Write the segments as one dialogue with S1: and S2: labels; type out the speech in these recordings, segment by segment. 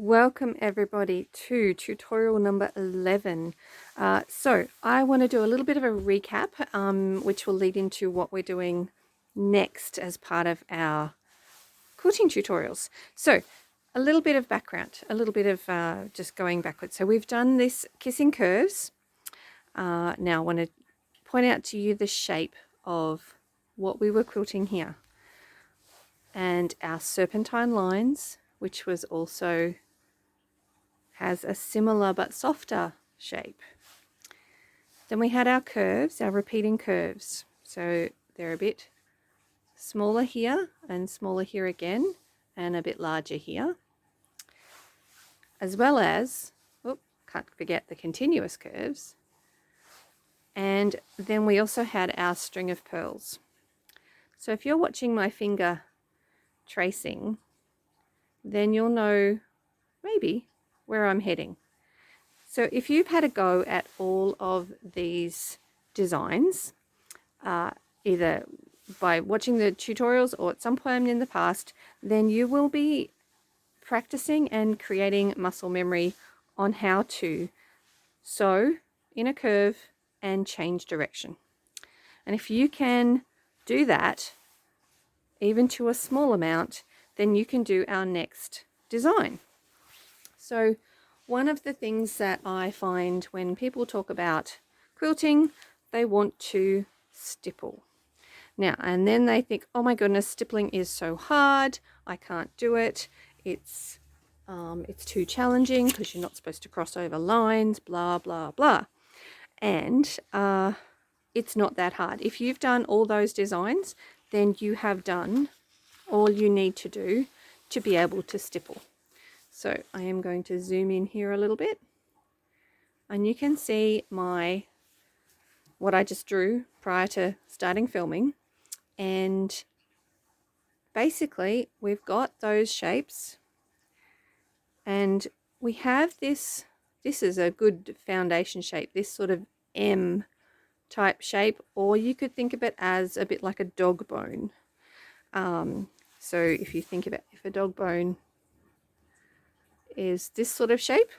S1: Welcome everybody to tutorial number 11. So I want to do a little bit of a recap, which will lead into what we're doing next as part of our quilting tutorials. So a little bit of background, a little bit of just going backwards. So we've done this kissing curves. Now I want to point out to you the shape of what we were quilting here. And our serpentine lines, which was also has a similar but softer shape. Then we had our curves, our repeating curves. So they're a bit smaller here and smaller here again, and a bit larger here. As well as, can't forget the continuous curves. And then we also had our string of pearls. So if you're watching my finger tracing, then you'll know maybe where I'm heading. So if you've had a go at all of these designs, either by watching the tutorials or at some point in the past, then you will be practicing and creating muscle memory on how to sew in a curve and change direction. And if you can do that, even to a small amount, then you can do our next design. So one of the things that I find when people talk about quilting, they want to stipple. Now, and then they think, oh my goodness, stippling is so hard, I can't do it. It's too challenging because you're not supposed to cross over lines, blah, blah, blah. And it's not that hard. If you've done all those designs, then you have done all you need to do to be able to stipple. So I am going to zoom in here a little bit, and you can see what I just drew prior to starting filming. And basically we've got those shapes, and we have this is a good foundation shape, this sort of M type shape, or you could think of it as a bit like a dog bone. So if you think of it, if a dog bone is this sort of shape,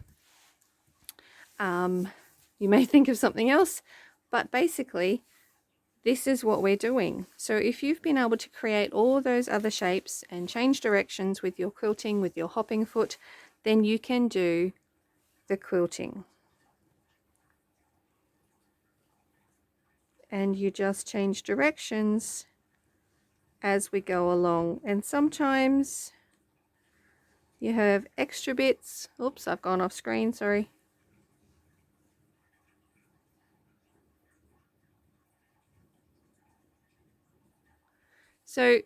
S1: you may think of something else, but basically this is what we're doing. So if you've been able to create all those other shapes and change directions with your quilting, with your hopping foot, then you can do the quilting. And you just change directions as we go along. And sometimes you have extra bits. Oops, I've gone off screen, sorry. So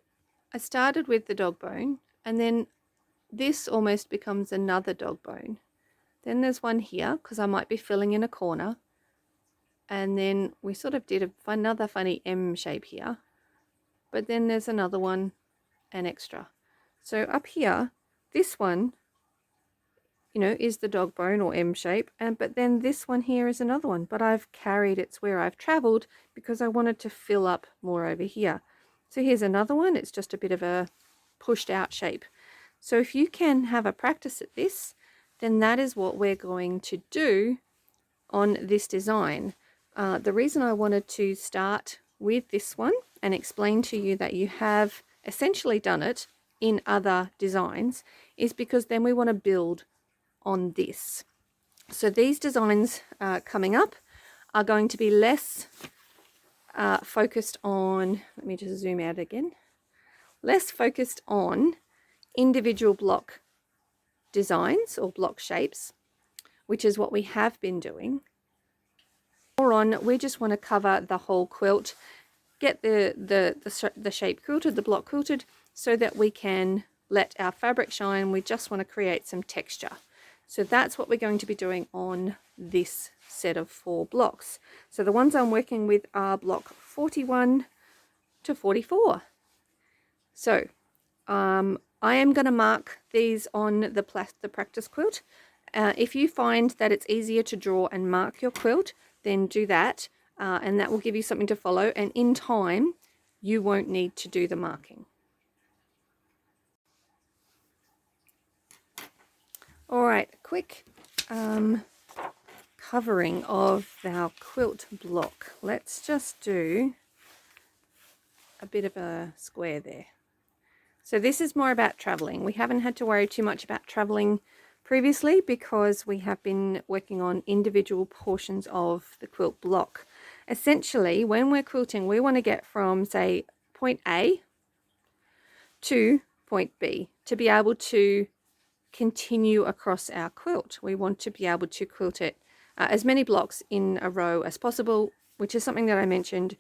S1: I started with the dog bone, and then this almost becomes another dog bone. Then there's one here because I might be filling in a corner. And then we sort of did another funny M shape here. But then there's another one, an extra. So up here, this one, is the dog bone or M shape, but then this one here is another one, but I've carried, it's where I've traveled because I wanted to fill up more over here. So here's another one, it's just a bit of a pushed out shape. So if you can have a practice at this, then that is what we're going to do on this design. The reason I wanted to start with this one and explain to you that you have essentially done it in other designs is because then we want to build on this. So these designs coming up are going to be less focused on, let me just zoom out again, less focused on individual block designs or block shapes, which is what we have been doing. More on, we just want to cover the whole quilt, get the shape quilted, the block quilted, so that we can let our fabric shine. We just want to create some texture. So that's what we're going to be doing on this set of 4 blocks. So the ones I'm working with are block 41 to 44. So I am going to mark these on the practice quilt. If you find that it's easier to draw and mark your quilt, then do that, and that will give you something to follow, and in time you won't need to do the marking. All right, quick covering of our quilt block. Let's just do a bit of a square there. So this is more about traveling. We haven't had to worry too much about traveling previously because we have been working on individual portions of the quilt block. Essentially, when we're quilting, we want to get from, say, point A to point B to be able to continue across our quilt. We want to be able to quilt it as many blocks in a row as possible, which is something that I mentioned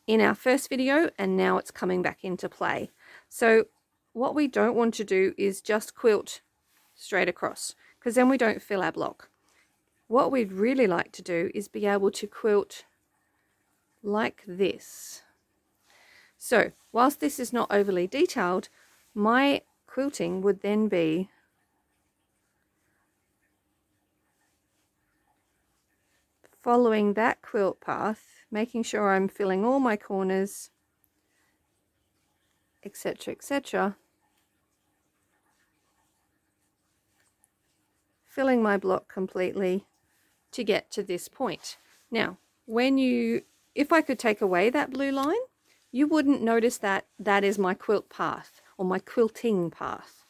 S1: in our first video, and now it's coming back into play. So what we don't want to do is just quilt straight across, because then we don't fill our block. What we'd really like to do is be able to quilt like this. So whilst this is not overly detailed, my quilting would then be following that quilt path, making sure I'm filling all my corners, etc., etc., filling my block completely to get to this point. Now, if I could take away that blue line, you wouldn't notice that that is my quilt path or my quilting path.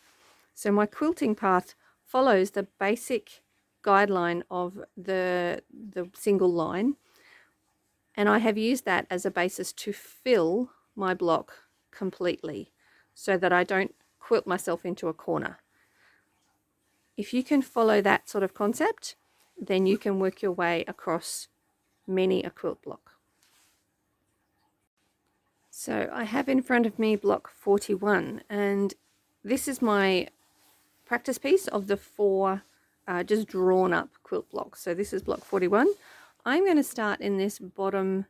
S1: So my quilting path follows the basic guideline of the single line, and I have used that as a basis to fill my block completely so that I don't quilt myself into a corner. If you can follow that sort of concept, then you can work your way across many a quilt block. So I have in front of me block 41, and this is my practice piece of the 4 just drawn up quilt blocks. So this is block 41. I'm going to start in this bottom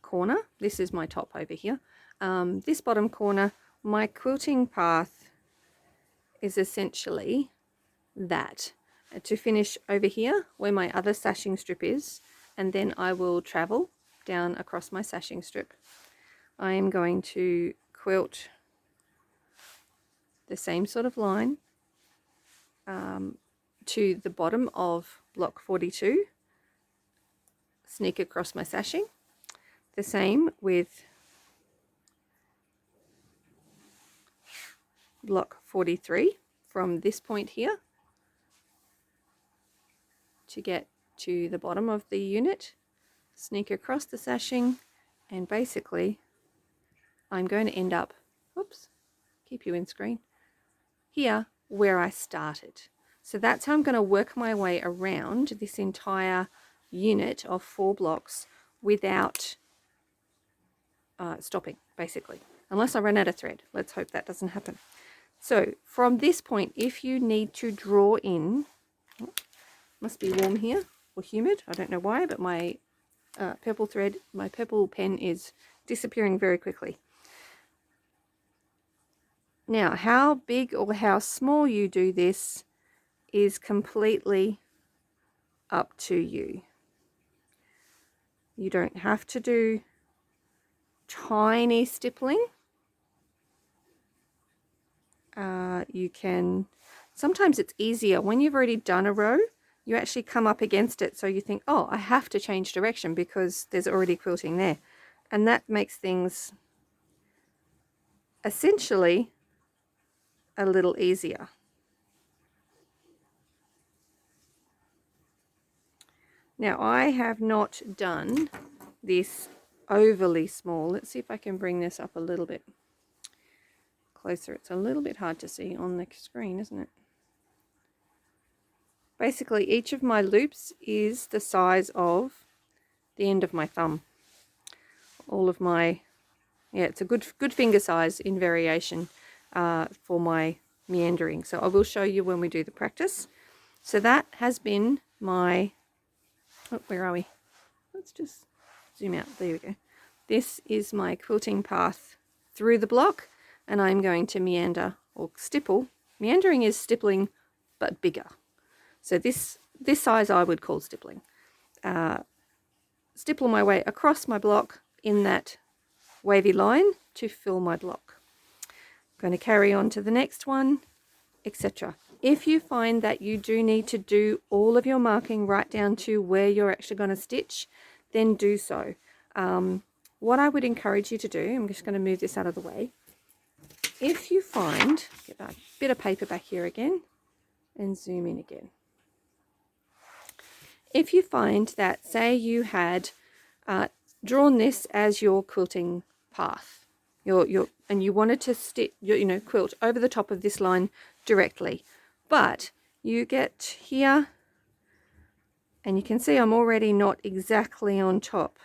S1: corner. This is my top over here. This bottom corner, my quilting path is essentially that, to finish over here where my other sashing strip is, and then I will travel down across my sashing strip. I am going to quilt the same sort of line to the bottom of block 42, sneak across my sashing. The same with block 43 from this point here to get to the bottom of the unit, sneak across the sashing, and basically I'm going to end up, whoops, keep you in screen, here where I started. So that's how I'm going to work my way around this entire unit of 4 blocks without stopping, basically, unless I run out of thread. Let's hope that doesn't happen. So from this point, if you need to draw in, must be warm here or humid, I don't know why, but my purple thread, my purple pen is disappearing very quickly. Now, how big or how small you do this is completely up to you. You don't have to do tiny stippling. You can, sometimes it's easier when you've already done a row, you actually come up against it, so you think, oh, I have to change direction because there's already quilting there, and that makes things essentially a little easier. Now, I have not done this overly small. Let's see if I can bring this up a little bit closer. It's a little bit hard to see on the screen, isn't it? Basically, each of my loops is the size of the end of my thumb. All of my, yeah, it's a good finger size in variation for my meandering. So I will show you when we do the practice. So that has been my, oh, where are we? Let's just zoom out. There we go. This is my quilting path through the block, and I'm going to meander or stipple. Meandering is stippling, but bigger. So this size I would call stippling. Stipple my way across my block in that wavy line to fill my block. I'm going to carry on to the next one, etc. If you find that you do need to do all of your marking right down to where you're actually going to stitch, then do so. What I would encourage you to do, I'm just going to move this out of the way. If you find, get a bit of paper back here again and zoom in again. If you find that, say you had drawn this as your quilting path, and you wanted to stitch, quilt over the top of this line directly, but you get here and you can see I'm already not exactly on top,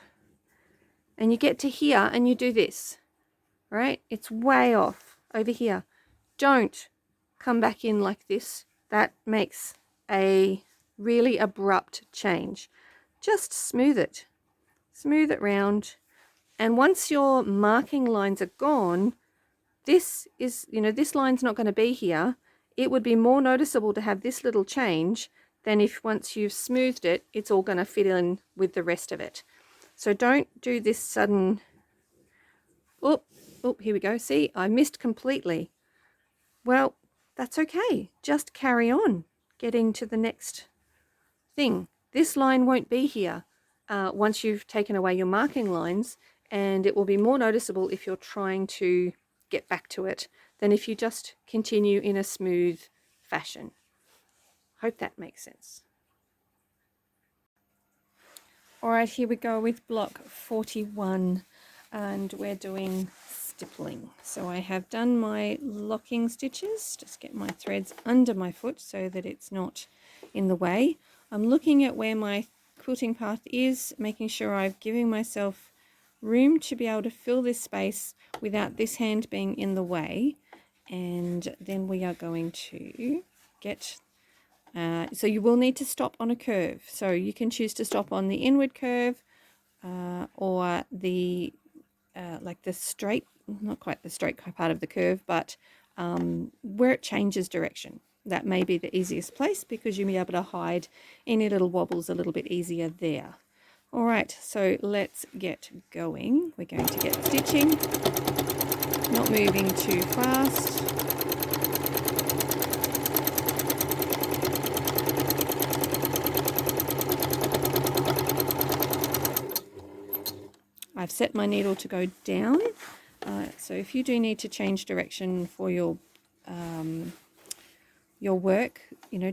S1: and you get to here and you do this, right? It's way off over here. Don't come back in like this. That makes a really abrupt change. Just smooth it round, and once your marking lines are gone, this line's not going to be here. It would be more noticeable to have this little change than if once you've smoothed it, it's all going to fit in with the rest of it. So don't do this sudden, oh, here we go. See, I missed completely. Well, that's okay. Just carry on getting to the next thing. This line won't be here once you've taken away your marking lines, and it will be more noticeable if you're trying to get back to it than if you just continue in a smooth fashion. Hope that makes sense. All right, here we go with block 41, and we're doing stippling. So I have done my locking stitches. Just get my threads under my foot so that it's not in the way. I'm looking at where my quilting path is, making sure I've given myself room to be able to fill this space without this hand being in the way. And then we are going to get, so you will need to stop on a curve. So you can choose to stop on the inward curve or the like the straight, not quite the straight part of the curve, but where it changes direction. That may be the easiest place because you'll be able to hide any little wobbles a little bit easier there. All right, so let's get going. We're going to get stitching, not moving too fast. I've set my needle to go down, so if you do need to change direction for your work,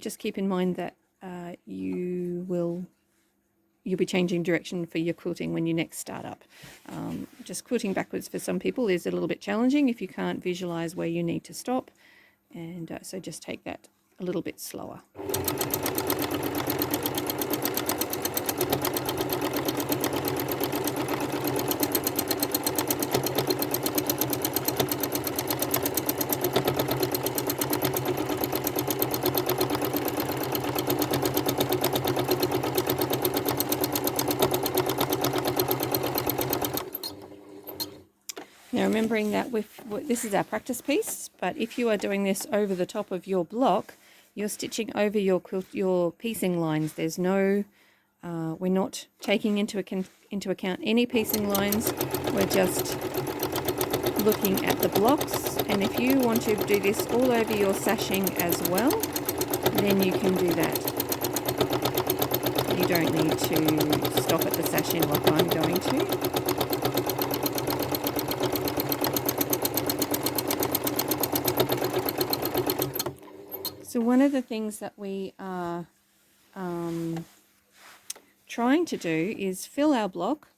S1: just keep in mind that you'll be changing direction for your quilting when you next start up. Just quilting backwards for some people is a little bit challenging if you can't visualize where you need to stop, and so just take that a little bit slower. Now remembering that this is our practice piece, but if you are doing this over the top of your block, you're stitching over your piecing lines. There's no, we're not taking into account any piecing lines. We're just looking at the blocks, and if you want to do this all over your sashing as well, then you can do that. You don't need to stop at the sashing like I'm going to. So one of the things that we are trying to do is fill our block.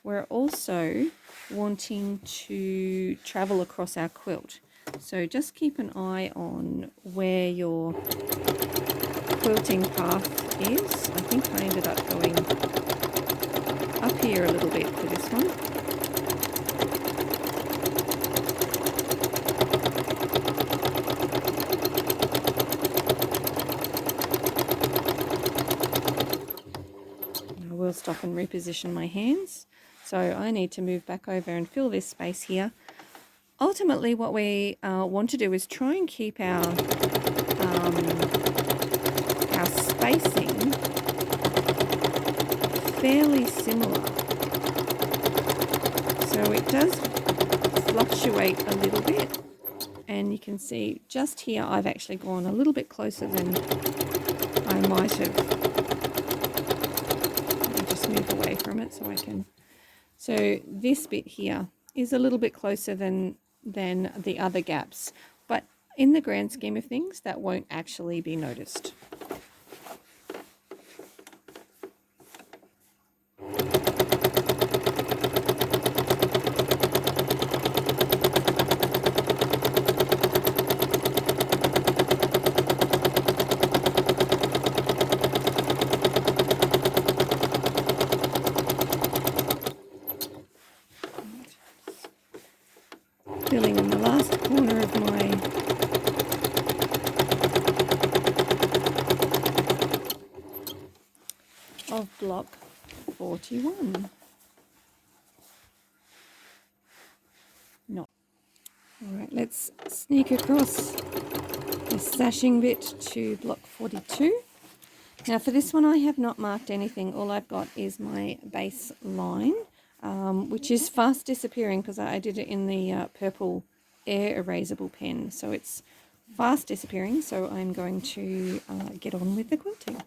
S1: We're also wanting to travel across our quilt. So just keep an eye on where your quilting path is. I think I ended up going up here a little bit for this one. Will stop and reposition my hands. So I need to move back over and fill this space here. Ultimately what we want to do is try and keep our spacing fairly similar. So it does fluctuate a little bit, And you can see just here I've actually gone a little bit closer than I might have. Let me just move away from it so I can. So this bit here is a little bit closer than the other gaps, but in the grand scheme of things that won't actually be noticed. Filling in the last corner of my block 41. Not. All right, let's sneak across this sashing bit to block 42. Now for this one I have not marked anything. All I've got is my base line, which is fast disappearing because I did it in the purple air erasable pen. So it's fast disappearing, so I'm going to get on with the quilting.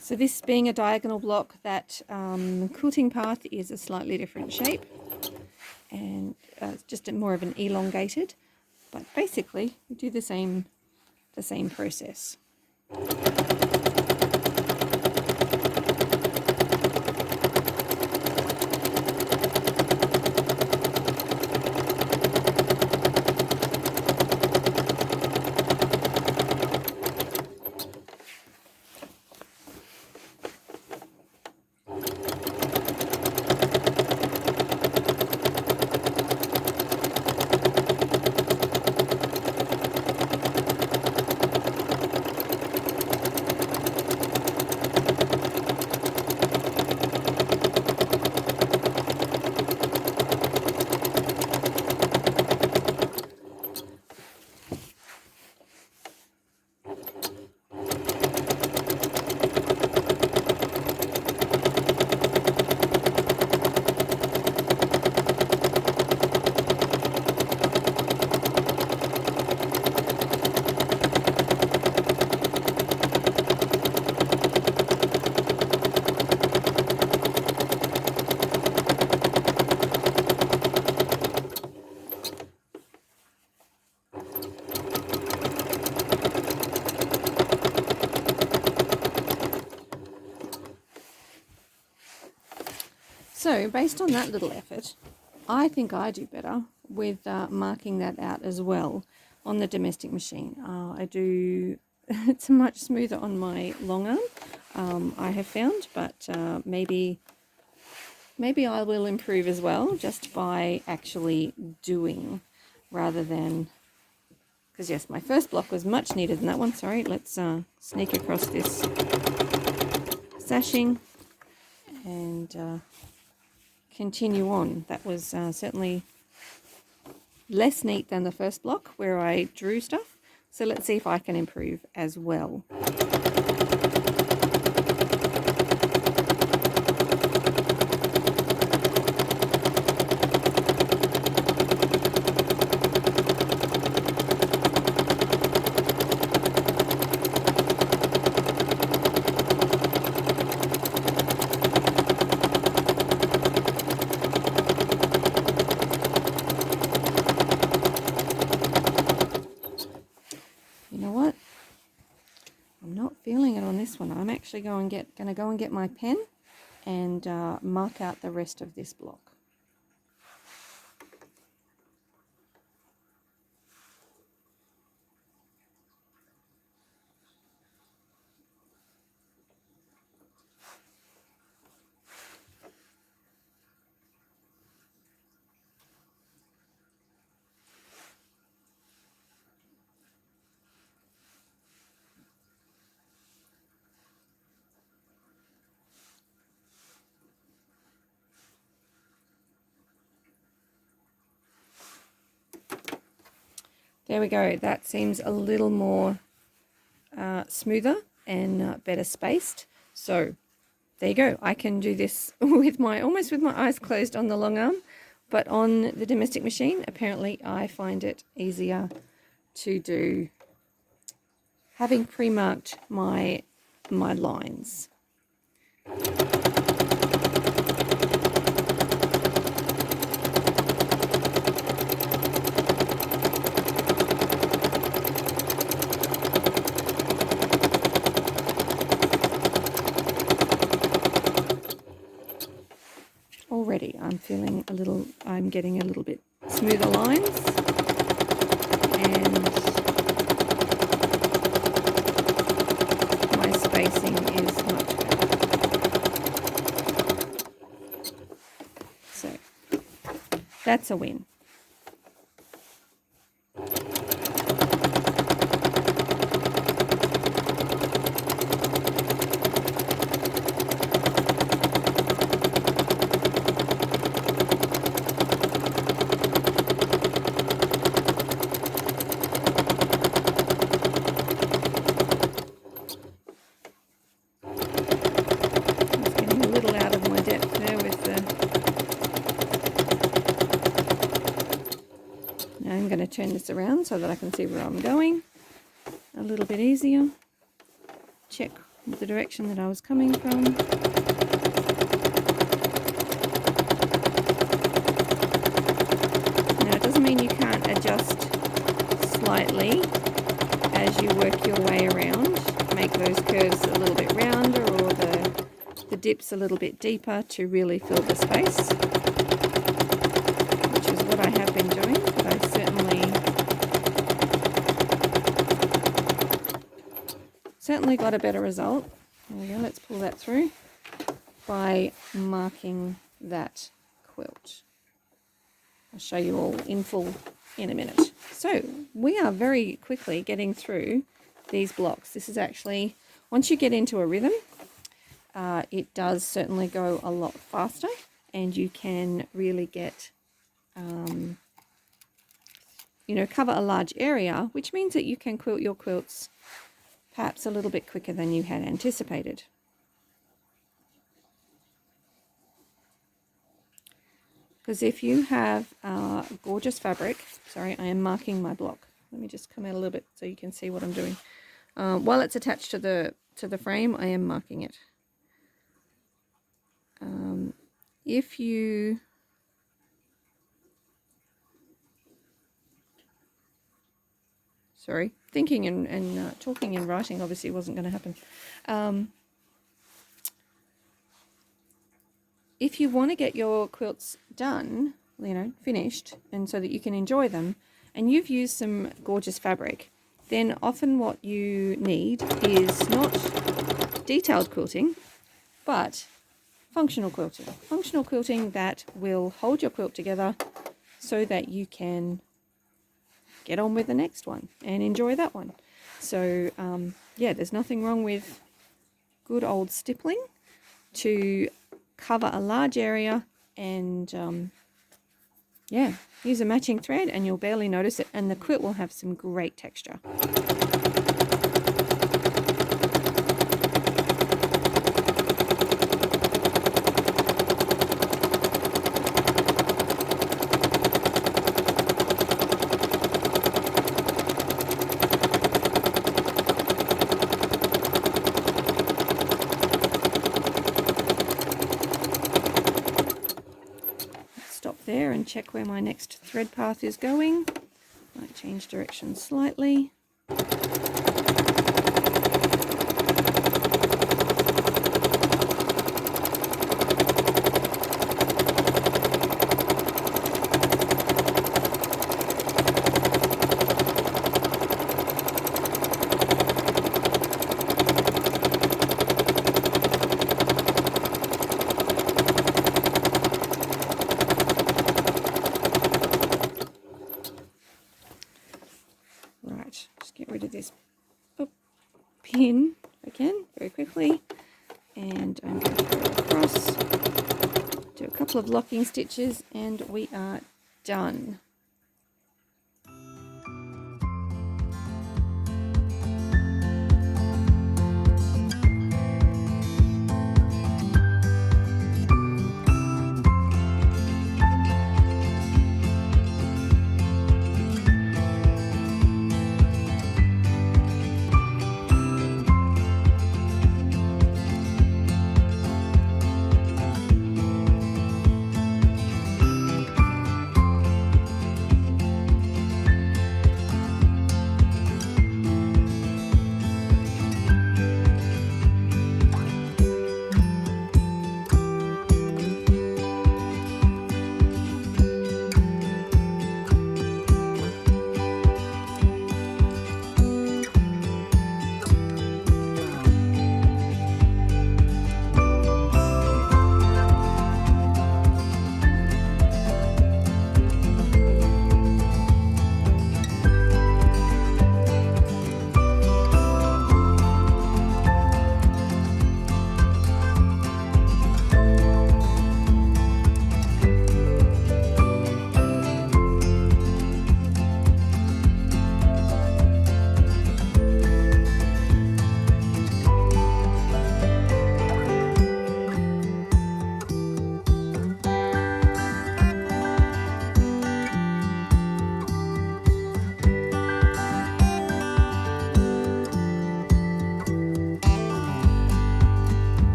S1: So this being a diagonal block, that quilting path is a slightly different shape, and it's just more of an elongated, but basically we do the same process. So based on that little effort, I think I do better with marking that out as well on the domestic machine. I do, it's much smoother on my long arm, I have found, but maybe I will improve as well just by actually doing rather than, because yes, my first block was much neater than that one. Sorry, let's sneak across this sashing and continue on. That was certainly less neat than the first block where I drew stuff. So let's see if I can improve as well. I'm actually going to go and get my pen and mark out the rest of this block. There we go. That seems a little more smoother and better spaced. So there you go. I can do this with almost with my eyes closed on the long arm, But on the domestic machine, apparently I find it easier to do having pre-marked my lines. Already I'm getting a little bit smoother lines, and my spacing is much better. So that's a win. I'm going to turn this around so that I can see where I'm going a little bit easier. Check the direction that I was coming from. Now, it doesn't mean you can't adjust slightly as you work your way around. Make those curves a little bit rounder, or the dips a little bit deeper to really fill the space, which is what I have been doing. But I certainly got a better result. There we go, let's pull that through by marking that quilt. I'll show you all in full in a minute. So we are very quickly getting through these blocks. This is actually, once you get into a rhythm, it does certainly go a lot faster, and you can really get, cover a large area, which means that you can quilt your quilts perhaps a little bit quicker than you had anticipated. Because if you have gorgeous fabric, sorry, I am marking my block. Let me just come out a little bit so you can see what I'm doing. While it's attached to the frame, I am marking it. If you thinking and talking and writing obviously wasn't going to happen. If you want to get your quilts done, finished, and so that you can enjoy them, and you've used some gorgeous fabric, then often what you need is not detailed quilting, but functional quilting. Functional quilting that will hold your quilt together so that you can get on with the next one and enjoy that one. So yeah, there's nothing wrong with good old stippling to cover a large area, and yeah, use a matching thread and you'll barely notice it, and the quilt will have some great texture. There and check where my next thread path is going. Might change direction slightly. Pin again very quickly, and I'm going to go across, do a couple of locking stitches, and we are done.